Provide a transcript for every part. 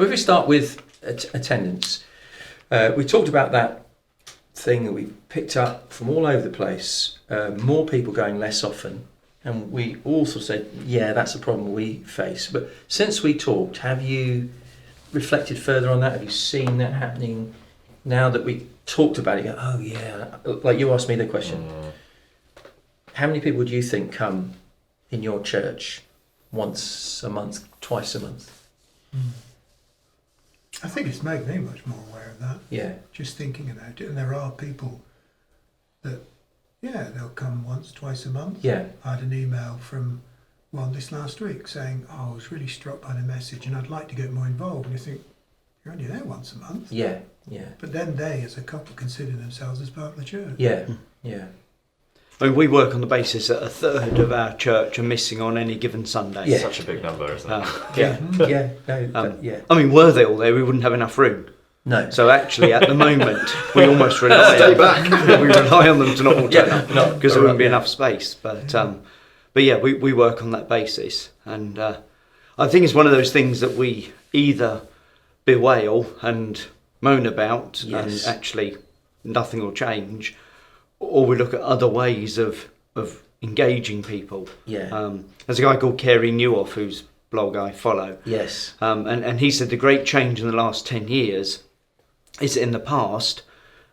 So if we start with attendance, we talked about that thing that we picked up from all over the place, more people going less often, and we also said, yeah, that's a problem we face. But since we talked, have you reflected further on that? Have you seen that happening now that we talked about it? You go, oh yeah, like you asked me the question, how many people do you think come in your church once a month, twice a month? I think it's made me much more aware of that. Yeah. Just thinking about it. And there are people that, they'll come once, twice a month. Yeah. I had an email from one this last week saying, I was really struck by the message and I'd like to get more involved. And you think, you're only there once a month. Yeah, yeah. But then they, as a couple, consider themselves as part of the church. Yeah, yeah. I mean, we work on the basis that a third of our church are missing on any given Sunday. Yeah. Such a big number, isn't it? Yeah. I mean, were they all there, we wouldn't have enough room. No. So actually, at the moment, we almost rely we rely on them to not all turn up because there wouldn't be enough space. But yeah, we work on that basis, and I think it's one of those things that we either bewail and moan about, and actually nothing will change, or we look at other ways of engaging people. Yeah. There's a guy called Kerry Newhoff whose blog I follow. Yes. And he said the great change in the last 10 years is that in the past,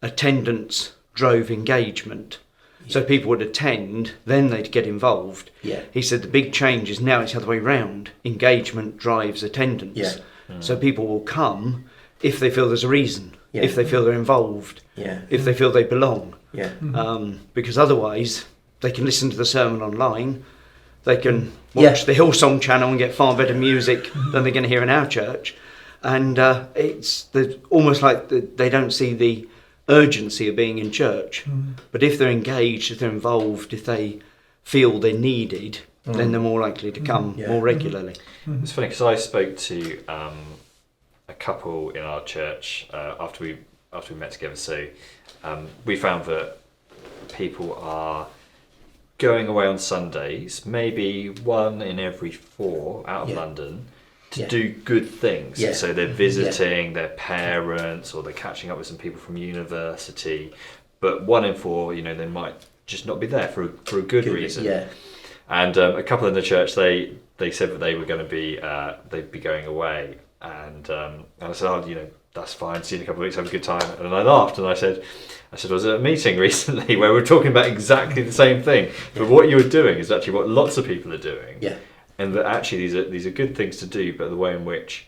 attendance drove engagement. So people would attend, then they'd get involved. Yeah. He said the big change is now it's the other way round. Engagement drives attendance. Yeah. So people will come if they feel there's a reason, Yeah. if they feel they're involved, if they feel they belong. Yeah. Because otherwise they can listen to the sermon online, they can watch the Hillsong channel and get far better music than they're going to hear in our church, and it's almost like they don't see the urgency of being in church. But if they're engaged, if they're involved, if they feel they're needed, then they're more likely to come more regularly. It's funny because I spoke to a couple in our church after we met together. So we found that people are going away on Sundays, maybe one in every 4 out of London, to do good things. Yeah. So they're visiting their parents, or they're catching up with some people from university. But 1 in 4, they might just not be there for a good reason. Yeah. And a couple in the church, they said that they were going to be they'd be going away, and I said, that's fine. See you in a couple of weeks. Have a good time. And I laughed and I said, I was at a meeting recently where we were talking about exactly the same thing. But what you were doing is actually what lots of people are doing. Yeah. And that actually these are good things to do, but the way in which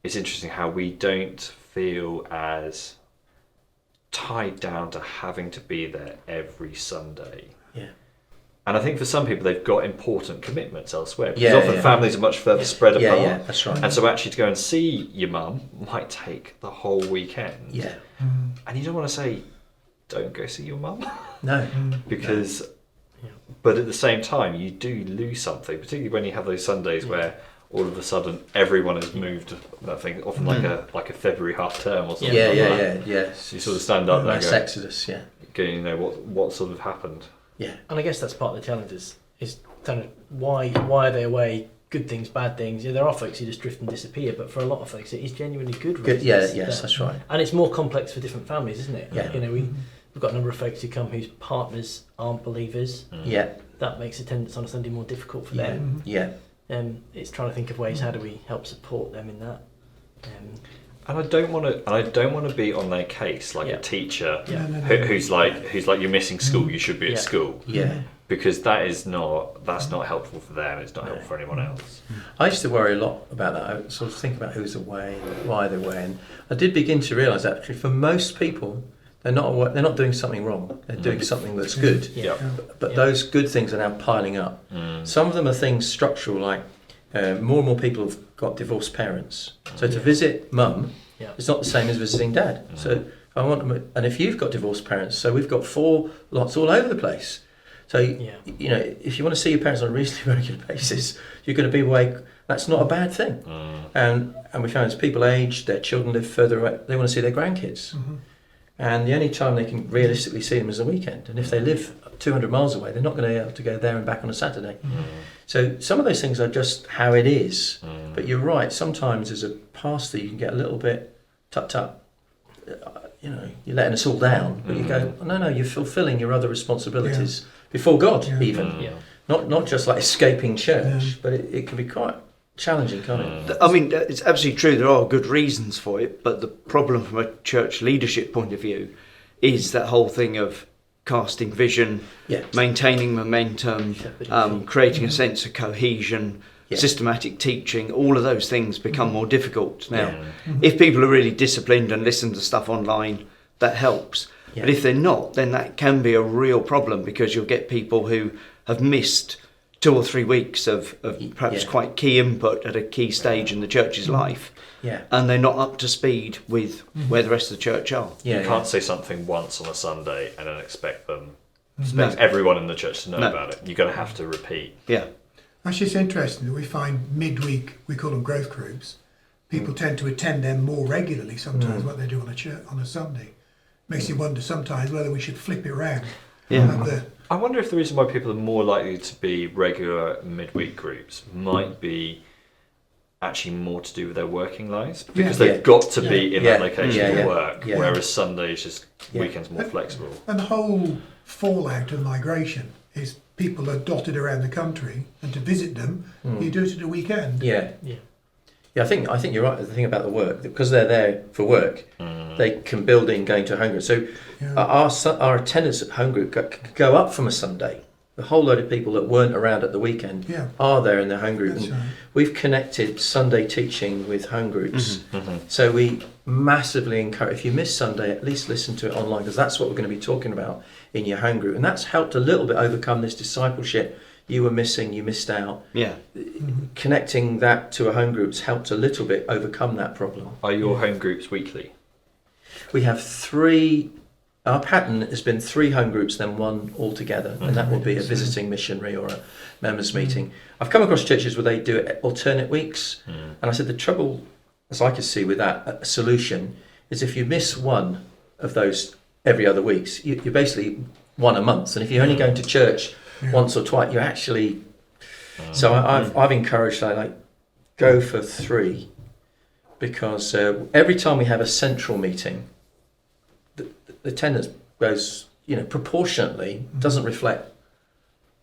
it's interesting how we don't feel as tied down to having to be there every Sunday. Yeah. And I think for some people they've got important commitments elsewhere, because often families are much further spread apart. Yeah, that's right. And so actually to go and see your mum might take the whole weekend. Yeah. And you don't want to say, don't go see your mum. No. Because, but at the same time, you do lose something, particularly when you have those Sundays where all of a sudden everyone has moved. That thing, often like a February half term or something. Yeah. So you sort of stand up there and Mass go, exodus, what sort of happened? Yeah. And I guess that's part of the challenge is kind of why are they away? Good things, bad things. There are folks who just drift and disappear, but for a lot of folks, it is genuinely good reasons. That's right. And it's more complex for different families, isn't it? Yeah. We've got a number of folks who come whose partners aren't believers. Yeah. That makes attendance on a Sunday more difficult for them. Yeah. It's trying to think of ways how do we help support them in that. And I don't want to be on their case like a teacher who's like you're missing school, you should be at school. Yeah. Because that's not helpful for them. It's not helpful for anyone else. I used to worry a lot about that. I sort of think about who's away, and why they're away, and I did begin to realise that actually for most people, they're not doing something wrong. They're doing something that's good. Yeah. But those good things are now piling up. Some of them are things structural, like more and more people have got divorced parents. So to visit mum, it's not the same as visiting dad. So I want them, and if you've got divorced parents, so we've got 4 lots all over the place. So if you want to see your parents on a reasonably regular basis, you're going to be away. That's not a bad thing. And we found as people age, their children live further away. They want to see their grandkids. And the only time they can realistically see them is the weekend. And if they live 200 miles away, they're not going to be able to go there and back on a Saturday. So some of those things are just how it is. But you're right. Sometimes as a pastor, you can get a little bit tut. You're letting us all down. But you go, no, you're fulfilling your other responsibilities before God, even. Yeah. Not just like escaping church, but it can be quite challenging, can't it? I mean, it's absolutely true. There are good reasons for it, but the problem from a church leadership point of view is that whole thing of casting vision, maintaining momentum, creating a sense of cohesion, systematic teaching. All of those things become more difficult now. If people are really disciplined and listen to stuff online, that helps. But if they're not, then that can be a real problem, because you'll get people who have missed 2 or 3 weeks of perhaps quite key input at a key stage in the church's life, and they're not up to speed with where the rest of the church are. You can't say something once on a Sunday and then expect everyone in the church to know about it. You're going to have to repeat. Actually, it's interesting that we find midweek, we call them growth groups, people tend to attend them more regularly sometimes what they do on a Sunday. Makes you wonder sometimes whether we should flip it around. I wonder if the reason why people are more likely to be regular midweek groups might be actually more to do with their working lives, because they've got to be in that location to work, whereas Sunday is just weekends more flexible. And the whole fallout of migration is people are dotted around the country, and to visit them, you do it at a weekend. I think you're right. The thing about the work, because they're there for work, they can build in going to a home group. So our attendance at home group could go up from a Sunday. A whole load of people that weren't around at the weekend are there in their home group. And we've connected Sunday teaching with home groups. So we massively encourage, if you miss Sunday, at least listen to it online, because that's what we're going to be talking about in your home group. And that's helped a little bit overcome this discipleship you were missing, you missed out. Connecting that to a home group's helped a little bit overcome that problem. Are your home groups weekly? We have 3. Our pattern has been 3 home groups, then 1 altogether, and that will be a visiting missionary or a members meeting. I've come across churches where they do it alternate weeks, and I said the trouble, as I could see with that, a solution is if you miss one of those every other weeks, you're basically one a month, and if you're only going to church once or twice, you actually. So I've encouraged go for 3, because every time we have a central meeting, the attendance goes proportionately doesn't reflect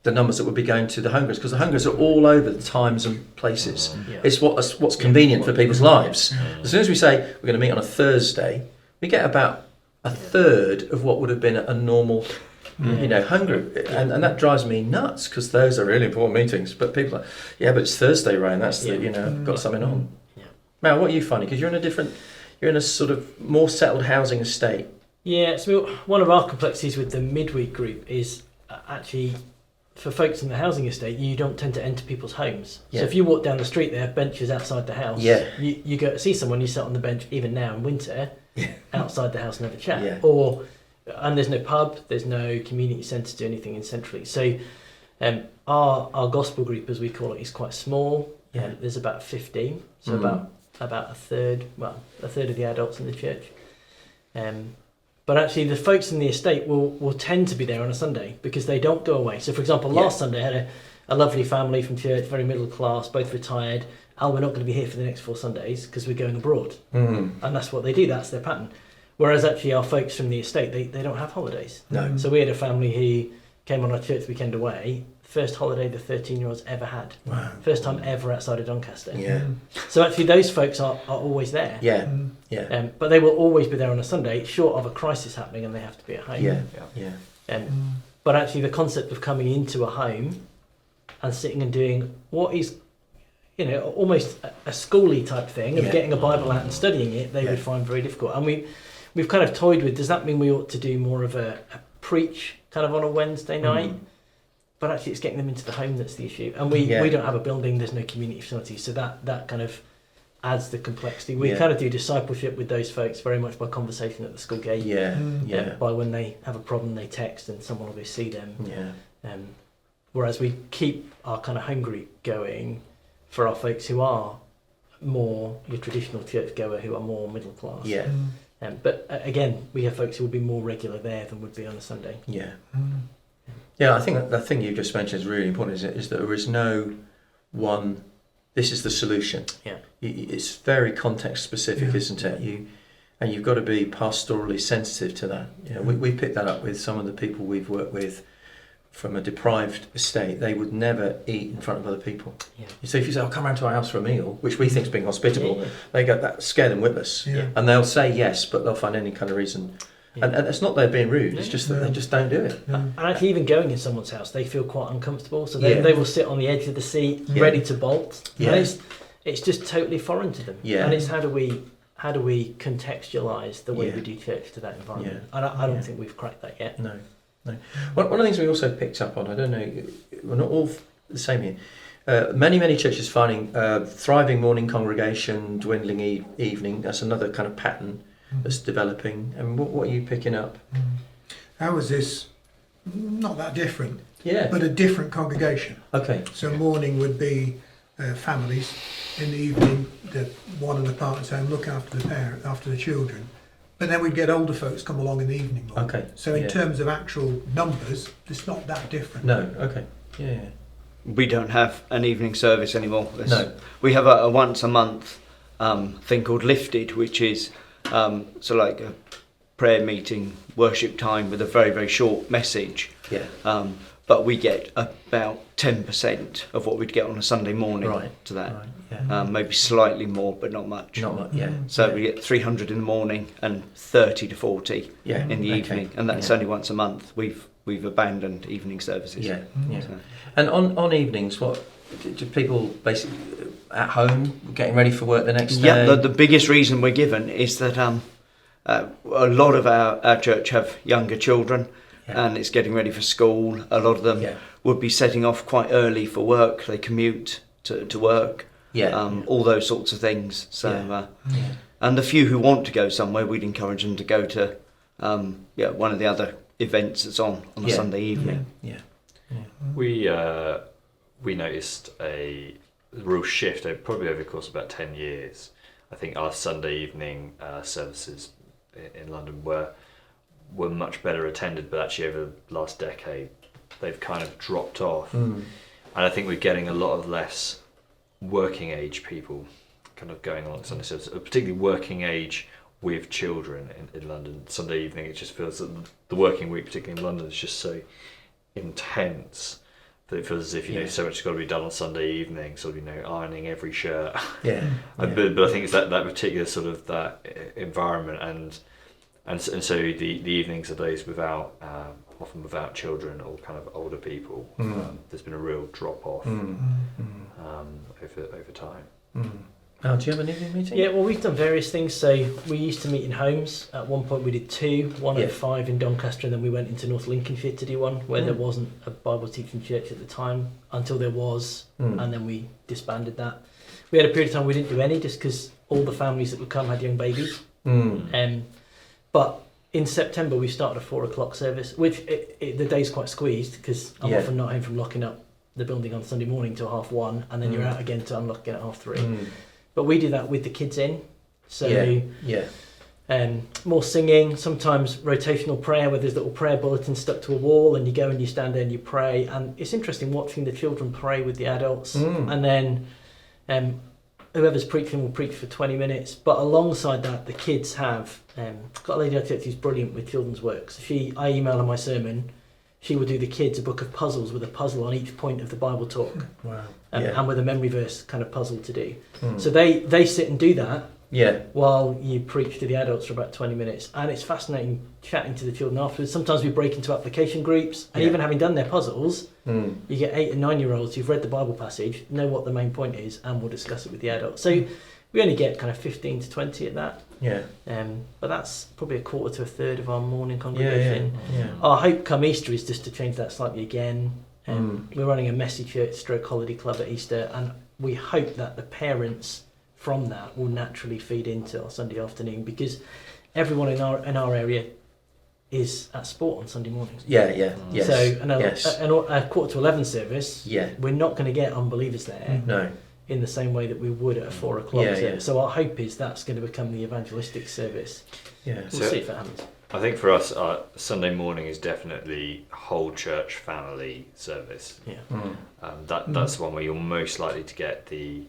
the numbers that would be going to the home groups, because the home groups are all over the times and places. It's what's convenient for people's lives. As soon as we say we're going to meet on a Thursday, we get about a third of what would have been a normal home group, and that drives me nuts, because those are really important meetings. But people are but it's Thursday, Ryan. That's got something on. Mal, what are you finding? Because you're in a sort of more settled housing estate. So one of our complexities with the midweek group is actually, for folks in the housing estate, you don't tend to enter people's homes. So if you walk down the street, they have benches outside the house. You go to see someone, you sit on the bench, even now in winter, outside the house and have a chat. And there's no pub, there's no community centre to do anything in centrally. So our gospel group, as we call it, is quite small. There's about 15, so about a third of the adults in the church. But actually the folks in the estate will tend to be there on a Sunday, because they don't go away. So for example, last Sunday I had a lovely family from church, very middle class, both retired. We're not going to be here for the next 4 Sundays because we're going abroad. And that's what they do, that's their pattern. Whereas actually our folks from the estate, they don't have holidays. No. So we had a family who came on our church weekend away, first holiday the 13-year-olds ever had. Wow. First time ever outside of Doncaster. So actually those folks are always there. But they will always be there on a Sunday, short of a crisis happening and they have to be at home. But actually the concept of coming into a home and sitting and doing what is almost a schooly type thing of getting a Bible out and studying it, they would find very difficult. And we've kind of toyed with, does that mean we ought to do more of a preach kind of on a Wednesday night? But actually it's getting them into the home that's the issue. And we don't have a building, there's no community facility, so that kind of adds the complexity. We kind of do discipleship with those folks very much by conversation at the school gate. By when they have a problem, they text and someone will go see them. Whereas we keep our kind of home group going for our folks who are more your traditional church goer, who are more middle class. But again, we have folks who will be more regular there than would be on a Sunday. Yeah, I think that the thing you just mentioned is really important, is that there is no one, this is the solution. Yeah. It's very context specific, isn't it? And you've got to be pastorally sensitive to that. You know, we picked that up with some of the people we've worked with from a deprived estate. They would never eat in front of other people. Yeah. So if you say, "I'll come round to our house for a meal," which we think is being hospitable, they go, that scare them witless. Yeah. And they'll say yes, but they'll find any kind of reason. Yeah. And it's not they're being rude, it's just that they just don't do it. Yeah. And actually even going in someone's house, they feel quite uncomfortable. So they will sit on the edge of the seat, ready to bolt. Yeah. And it's just totally foreign to them. Yeah. And it's how do we contextualise the way we do church to that environment? Yeah. And I don't think we've cracked that yet. No. One of the things we also picked up on, I don't know, we're not all the same here. Many churches finding thriving morning congregation, dwindling evening. That's another kind of pattern that's developing. And what are you picking up? How is this not that different? Yeah. But a different congregation. Okay. So morning would be families. In the evening, one of the partners home look after the children. But then we'd get older folks come along in the evening more. Okay. So in terms of actual numbers, it's not that different. No. Okay. Yeah. We don't have an evening service anymore. No. We have a once a month thing called Lifted, which is so like a prayer meeting, worship time with a very, very short message. Yeah. But we get about 10% of what we'd get on a Sunday morning to that. Right, yeah. Maybe slightly more, but not much. Not much, yeah. So we get 300 in the morning and 30 to 40 in the evening, and that's only once a month. We've abandoned evening services. Yeah, yeah. So. And on evenings, what do people basically at home getting ready for work the next day? Yeah, the biggest reason we're given is that a lot of our church have younger children. Yeah. And it's getting ready for school. A lot of them would be setting off quite early for work. They commute to work. All those sorts of things. So, and the few who want to go somewhere, we'd encourage them to go to one of the other events that's on a Sunday evening. Yeah. We noticed a real shift probably over the course of about 10 years. I think our Sunday evening services in London were much better attended, but actually over the last decade they've kind of dropped off. And I think we're getting a lot of less working age people kind of going on Sunday services, particularly working age with children in London. Sunday evening, it just feels that the working week, particularly in London, is just so intense that it feels as if so much has got to be done on Sunday evening, sort of ironing every shirt. But I think it's that particular sort of that environment and so the evenings are those often without children or kind of older people. There's been a real drop off over time. Oh, do you have an evening meeting? Yeah, well, we've done various things. So we used to meet in homes. At one point we did two, one at 5 in Doncaster, and then we went into North Lincolnshire to do one where there wasn't a Bible teaching church at the time until there was, and then we disbanded that. We had a period of time we didn't do any just because all the families that would come had young babies. But in September we started a 4 o'clock service, which the day's quite squeezed because I'm often not home from locking up the building on Sunday morning till 1:30, and then you're out again to unlock again at 3:30. But we do that with the kids in, so more singing, sometimes rotational prayer where there's little prayer bulletins stuck to a wall and you go and you stand there and you pray, and it's interesting watching the children pray with the adults, and then whoever's preaching will preach for 20 minutes, but alongside that the kids have got a lady at church who's brilliant with children's work. So I email her my sermon, she will do the kids a book of puzzles with a puzzle on each point of the Bible talk. Wow. And with a memory verse kind of puzzle to do. So they sit and do that while you preach to the adults for about 20 minutes, and it's fascinating chatting to the children afterwards. Sometimes we break into application groups, and even having done their puzzles, you get 8 and 9 year olds who've read the Bible passage, know what the main point is, and we'll discuss it with the adults. So we only get kind of 15 to 20 at that. But that's probably a quarter to a third of our morning congregation. Our hope come Easter is just to change that slightly again. We're running a messy church stroke holiday club at Easter, and we hope that the parents from that will naturally feed into our Sunday afternoon, because everyone in our area is at sport on Sunday mornings. So a quarter to 11 service, we're not going to get unbelievers there. No. in the same way that we would at a 4 o'clock service. Yeah. So our hope is that's going to become the evangelistic service. Yeah. We'll see if it happens. I think for us, Sunday morning is definitely whole church family service. Yeah. That's the one where you're most likely to get the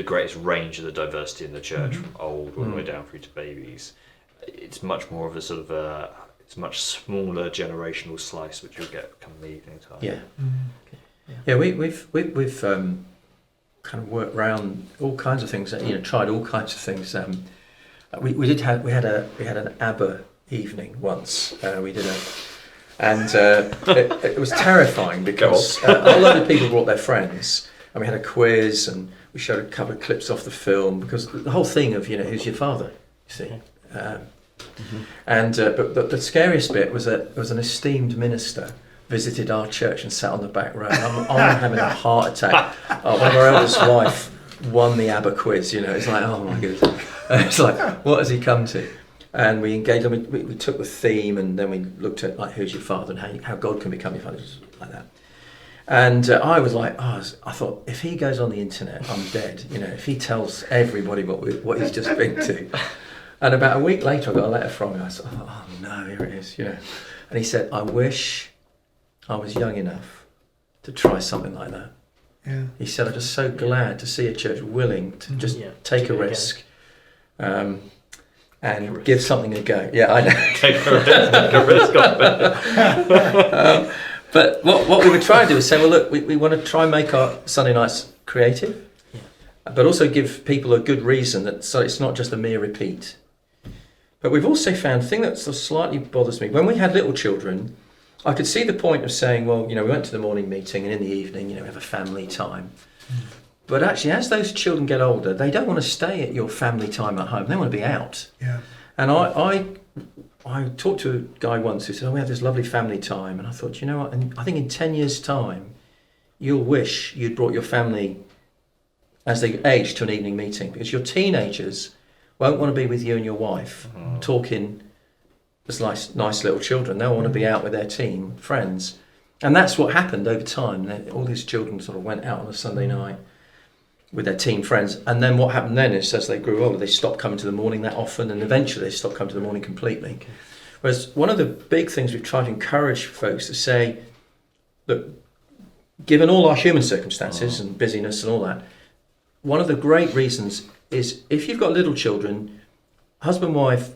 greatest range of the diversity in the church, from old all the way down through to babies. It's much more of a sort of it's a much smaller generational slice which you'll get come the evening time. Yeah. Yeah, we've kind of worked around all kinds of things. Tried all kinds of things. We had an ABBA evening once. It was terrifying because a whole load of people brought their friends, and we had a quiz, and we showed a couple of clips off the film, because the whole thing of who's your father, you see. But the scariest bit was that there was an esteemed minister visited our church and sat on the back row. I'm having a heart attack. One of our eldest wife won the ABBA quiz. It's like, oh my goodness. It's like, what has he come to? And we engaged, and we took the theme, and then we looked at like who's your father and how God can become your father, just like that. And I was like, I thought, if he goes on the internet, I'm dead. If he tells everybody what he's just been to. And about a week later, I got a letter from him. I said, oh no, here it is. And he said, I wish I was young enough to try something like that. Yeah. He said, I'm just so glad to see a church willing to just take a risk. And give something a go. Yeah, I know. Take a risk of it. But what we were trying to do is say, well, look, we want to try and make our Sunday nights creative, but also give people a good reason so it's not just a mere repeat. But we've also found, the thing that sort of slightly bothers me, when we had little children, I could see the point of saying, well, we went to the morning meeting, and in the evening, we have a family time. But actually, as those children get older, they don't want to stay at your family time at home. They want to be out. Yeah. And I talked to a guy once who said, we have this lovely family time. And I thought, you know what? And I think in 10 years' time, you'll wish you'd brought your family as they age to an evening meeting, because your teenagers won't want to be with you and your wife talking as nice little children. They'll want to be out with their teen friends. And that's what happened over time. All these children sort of went out on a Sunday night with their teen friends, and then what happened then is, as they grew older, they stopped coming to the morning that often, and eventually they stopped coming to the morning completely. Okay. Whereas one of the big things we've tried to encourage folks to say, look, given all our human circumstances and busyness and all that, one of the great reasons is, if you've got little children, husband, wife,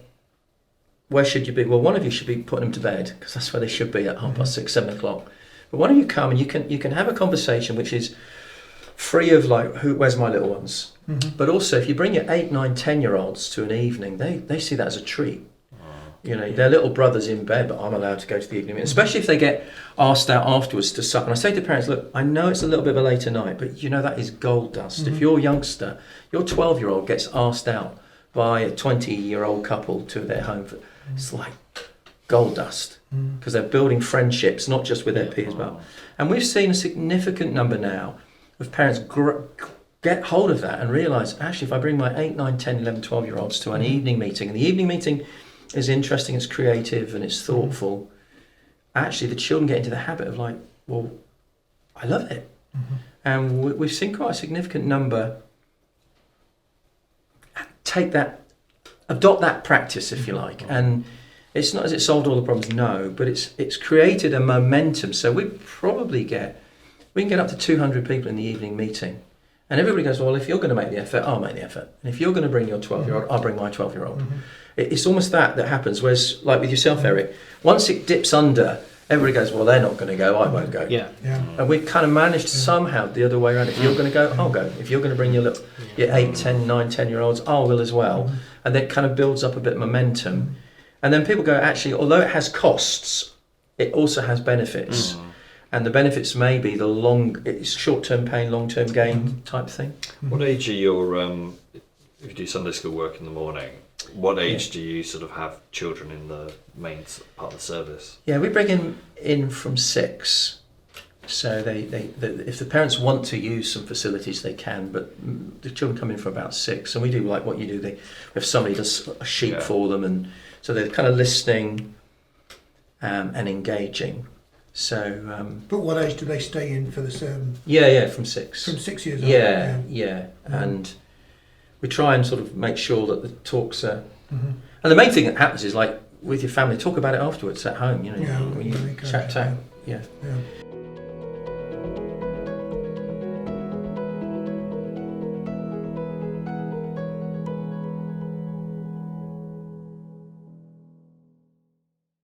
where should you be? Well, one of you should be putting them to bed, because that's where they should be at 6:30, 7 o'clock. But one of you come and you can have a conversation which is free of like, where's my little ones? But also, if you bring your 8, 9, 10-year-olds to an evening, they see that as a treat. Their little brother's in bed, but I'm allowed to go to the evening, especially if they get asked out afterwards to sup. And I say to parents, look, I know it's a little bit of a later night, but that is gold dust. If your youngster, your 12-year-old gets asked out by a 20-year-old couple to their home, it's like gold dust, because they're building friendships, not just with their peers, but. And we've seen a significant number now of parents get hold of that and realise, actually, if I bring my 8, 9, 10, 11, 12-year-olds to an evening meeting, and the evening meeting is interesting, it's creative, and it's thoughtful, actually the children get into the habit of like, well, I love it. And we've seen quite a significant number adopt that practice, if you like. And it's not as it solved all the problems, no, but it's created a momentum. So we can get up to 200 people in the evening meeting. And everybody goes, well, if you're going to make the effort, I'll make the effort. And if you're going to bring your 12-year-old, I'll bring my 12-year-old. It's almost that happens. Whereas, like with yourself, Eric, once it dips under, everybody goes, well, they're not going to go, I won't go. Yeah. And we've kind of managed somehow the other way around. If you're going to go, I'll go. If you're going to bring your 8, 10, 9, 10-year-olds, I will as well. And then it kind of builds up a bit of momentum. And then people go, actually, although it has costs, it also has benefits. And the benefits may be it's short-term pain, long-term gain type thing. What age are your, if you do Sunday school work in the morning, what age do you sort of have children in the main part of the service? Yeah, we bring them in from 6. So they if the parents want to use some facilities, they can, but the children come in for about 6. And we do like what you do. If somebody does a sheet for them, and so they're kind of listening and engaging. So. But what age do they stay in for the sermon? Yeah, from 6. From 6 years old. Yeah. And we try and sort of make sure that the talks are. Mm-hmm. And the main thing that happens is, like, with your family, talk about it afterwards at home. When you chat. Yeah.